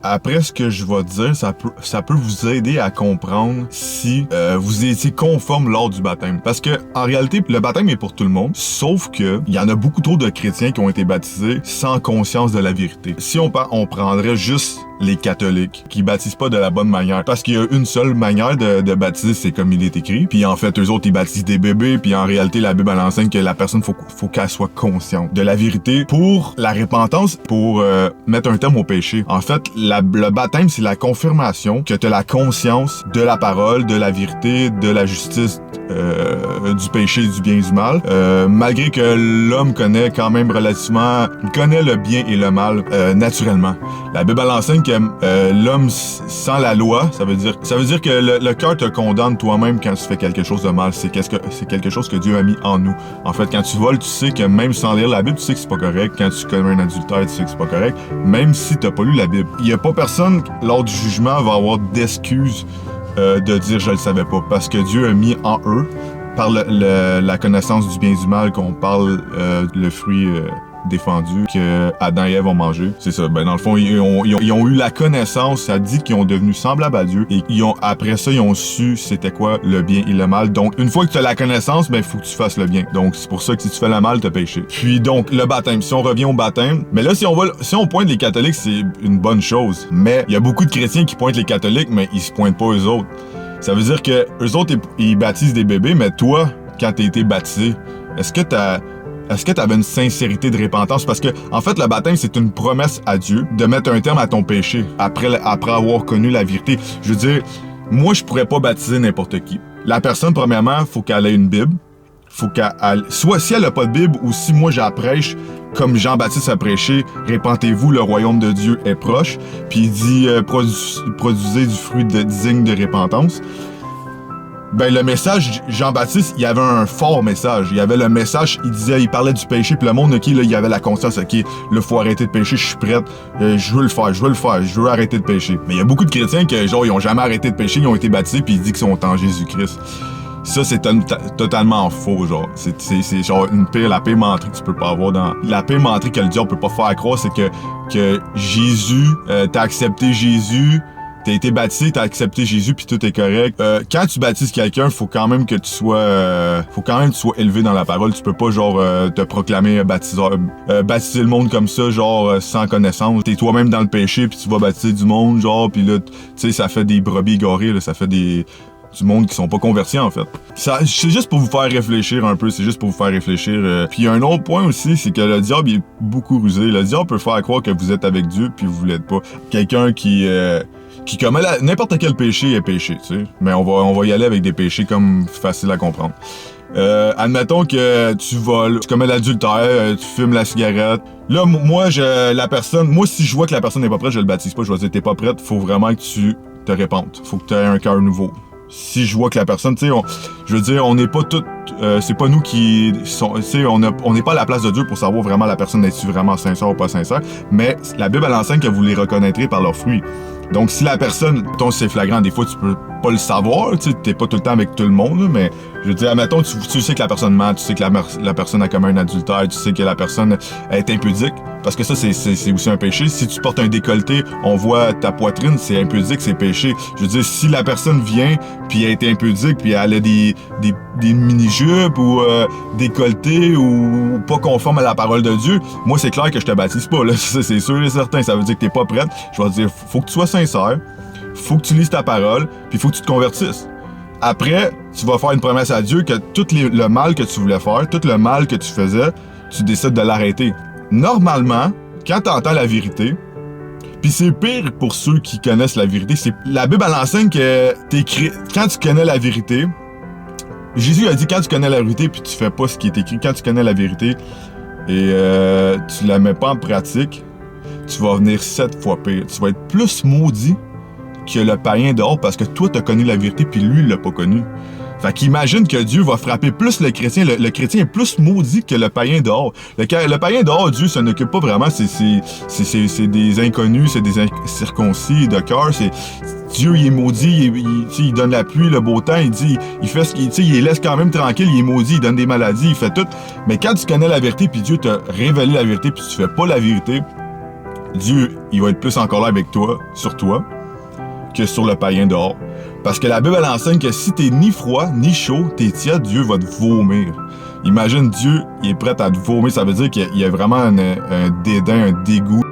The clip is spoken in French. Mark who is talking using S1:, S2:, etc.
S1: Après ce que je vais te dire, ça peut vous aider à comprendre si vous étiez conforme lors du baptême. Parce que en réalité, le baptême est pour tout le monde, sauf que il y en a beaucoup trop de chrétiens qui ont été baptisés sans conscience de la vérité. Si on prendrait juste les catholiques qui baptisent pas de la bonne manière, parce qu'il y a une seule manière de baptiser, c'est comme il est écrit. Puis en fait, eux autres, ils baptisent des bébés, puis en réalité, la Bible elle enseigne que la personne faut qu'elle soit consciente de la vérité pour la repentance, pour mettre un terme au péché. En fait, le baptême, c'est la confirmation que tu as la conscience de la parole, de la vérité, de la justice, du péché, du bien et du mal. Malgré que l'homme connaît quand même relativement, il connaît le bien et le mal naturellement. La Bible elle enseigne que l'homme sans la loi, ça veut dire que le cœur te condamne toi-même quand tu fais quelque chose de mal. C'est quelque chose que Dieu a mis en nous. En fait, quand tu voles, tu sais que même sans lire la Bible, tu sais que c'est pas correct. Quand tu commets un adultère, tu sais que c'est pas correct. Même si t'as pas lu la Bible. Il y a pas personne, lors du jugement, va avoir d'excuses de dire je le savais pas. Parce que Dieu a mis en eux, par la connaissance du bien et du mal, qu'on parle le fruit défendu que Adam et Ève ont mangé. C'est ça. Ben dans le fond, ils ont eu la connaissance, ça dit qu'ils ont devenu semblables à Dieu et après ça, ils ont su c'était quoi le bien et le mal. Donc, une fois que tu as la connaissance, ben faut que tu fasses le bien. Donc, c'est pour ça que si tu fais le mal, t'as péché. Puis donc, le baptême. Si on revient au baptême, mais là, si on pointe les catholiques, c'est une bonne chose. Mais il y a beaucoup de chrétiens qui pointent les catholiques, mais ils se pointent pas eux autres. Ça veut dire que eux autres, ils baptisent des bébés, mais toi, quand t'as été baptisé, est-ce que t'avais une sincérité de repentance? Parce que, en fait, le baptême, c'est une promesse à Dieu de mettre un terme à ton péché après avoir connu la vérité. Je veux dire, moi, je pourrais pas baptiser n'importe qui. La personne, premièrement, faut qu'elle ait une Bible. Faut qu'elle... Soit si elle a pas de Bible ou si moi j'apprêche, comme Jean-Baptiste a prêché, répentez-vous, le royaume de Dieu est proche. Puis il dit, produisez du fruit digne de repentance. Ben le message, Jean-Baptiste, il y avait un fort message. Il y avait le message, il parlait du péché, puis le monde, ok, là, il y avait la conscience, ok, là, faut arrêter de pécher, je suis prête, je veux le faire, je veux arrêter de pécher. Mais il y a beaucoup de chrétiens qui, genre, ils ont jamais arrêté de pécher, ils ont été baptisés, puis ils disent qu'ils sont en Jésus-Christ. Ça, c'est totalement faux, genre. C'est genre la pire menterie que tu peux pas avoir dans... La pire menterie que le diable peut pas faire croire, c'est que Jésus, t'as accepté Jésus, t'as été baptisé, t'as accepté Jésus, puis tout est correct. Quand tu baptises quelqu'un, faut quand même que tu sois élevé dans la parole. Tu peux pas, genre, te proclamer baptiseur, baptiser le monde comme ça, genre, sans connaissance. T'es toi-même dans le péché, puis tu vas baptiser du monde, genre, puis là, tu sais, ça fait des brebis égarées, là, ça fait du monde qui sont pas convertis, en fait. C'est juste pour vous faire réfléchir un peu, c'est juste pour vous faire réfléchir. Puis un autre point aussi, c'est que le diable il est beaucoup rusé. Le diable peut faire croire que vous êtes avec Dieu, puis vous l'êtes pas. Quelqu'un qui commet n'importe quel péché est péché, tu sais. Mais on va y aller avec des péchés comme faciles à comprendre. Admettons que tu voles, tu commets l'adultère, tu fumes la cigarette. Là, moi, si je vois que la personne n'est pas prête, je le baptise pas. Je vais dire, t'es pas prête, faut vraiment que tu te répandes. Faut que tu aies un cœur nouveau. Si je vois que la personne, tu sais, je veux dire, on n'est pas toutes, c'est pas nous qui sont, tu sais, on n'est pas à la place de Dieu pour savoir vraiment la personne est-tu vraiment sincère ou pas sincère, mais la Bible elle enseigne que vous les reconnaîtrez par leurs fruits. Donc si la personne, c'est flagrant, des fois tu peux pas le savoir, tu sais, t'es pas tout le temps avec tout le monde, là, mais je veux dire, admettons, tu sais que la personne ment, tu sais que la personne a commis un adultère, tu sais que la personne est impudique, parce que ça, c'est aussi un péché. Si tu portes un décolleté, on voit ta poitrine, c'est impudique, c'est péché. Je veux dire, si la personne vient, puis elle est impudique, puis elle a des mini-jupes ou décolleté ou pas conforme à la parole de Dieu, moi, c'est clair que je te baptise pas, là. C'est sûr et certain. Ça veut dire que t'es pas prête. Je vais te dire, faut que tu sois sincère, faut que tu lises ta parole, puis faut que tu te convertisses. Après, tu vas faire une promesse à Dieu que tout le mal que tu voulais faire, tout le mal que tu faisais, tu décides de l'arrêter. Normalement, quand tu entends la vérité, puis c'est pire pour ceux qui connaissent la vérité, la Bible elle enseigne que quand tu connais la vérité, Jésus a dit quand tu connais la vérité puis tu fais pas ce qui est écrit, quand tu connais la vérité et tu la mets pas en pratique, tu vas venir 7 fois pire. Tu vas être plus maudit que le païen dehors parce que toi t'as connu la vérité puis lui il l'a pas connu. Fait qu'imagine que Dieu va frapper plus le chrétien. Le chrétien est plus maudit que le païen dehors. Le païen dehors, Dieu s'en occupe pas vraiment. C'est des inconnus, c'est des incirconcis de cœur. Dieu, il est maudit, il donne la pluie, le beau temps, il fait ce qu'il, il les laisse quand même tranquille, il est maudit, il donne des maladies, il fait tout. Mais quand tu connais la vérité, puis Dieu t'a révélé la vérité, puis tu fais pas la vérité, Dieu, il va être plus encore là avec toi, sur toi, que sur le païen dehors. Parce que la Bible, elle enseigne que si t'es ni froid, ni chaud, t'es tiède, Dieu va te vomir. Imagine, Dieu, il est prêt à te vomir, ça veut dire qu'il y a vraiment un dédain, un dégoût.